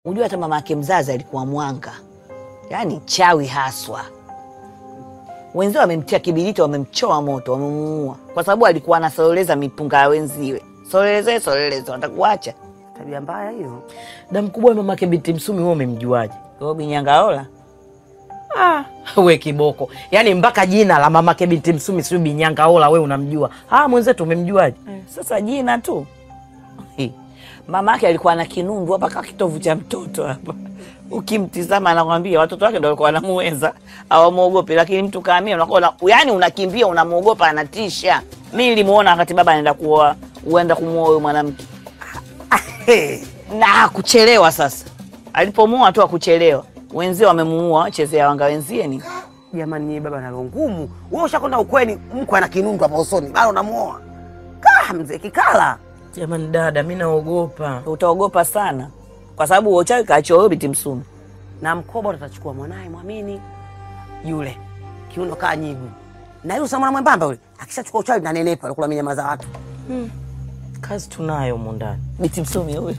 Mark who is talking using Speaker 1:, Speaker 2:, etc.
Speaker 1: Unajua hata mama yake mzazi alikuwa mwanga. Yaani chawi haswa. Wenzao wamemtia kibiriti, wamemchoa moto, wamemuua. Kwa sababu alikuwa anasoleleza mipunga ya wenziwe. Soleleze, watakuacha.
Speaker 2: Tabia mbaya hiyo.
Speaker 3: Damu kubwa mama yake binti Msumi wewe umemjuaje?
Speaker 1: Kwa Binyangaola?
Speaker 3: We kiboko. Yaani mpaka jina la mama yake binti Msumi sio Binyangaola wewe unamjua. Mwenzetu umemjuaje?
Speaker 1: Sasa jina tu. Mama yake alikuwa na kinundu hapa kama kitovu cha mtoto hapa. Ukimtizama anakuambia watoto wake ndio walikuwa wanamuweza, hawamuogopi, lakini mtu kama mimi unakuwa yani unakimbia unamuogopa, anatisha. Mimi nilimuona wakati baba anaenda kuoa, uenda kumuoa huyo mwanamke. Na kuchelewa sasa. Alipomuoa tu akuchelewa. Wenzao wamemuua, chezea wanga wenzie ni.
Speaker 2: Jamani ni baba na ngumu. Wewe ushakwenda ukweni mko ana kinundu hapo usoni, bado unamuoa. Mzee Kikala.
Speaker 3: Jamani dada, mimi naogopa.
Speaker 1: Utaogopa sana. Kwa sababu uchawi kaacho binti Msumi.
Speaker 2: Na mkoba utachukua mwanae Mwamini. Yule kiuno kaa nyigu. Na yule samana mwembamba yule akishachukua uchawi na nenepa, alikula nyama za watu.
Speaker 3: Kazi tunayo huko ndani.
Speaker 1: Binti Msumi huyo.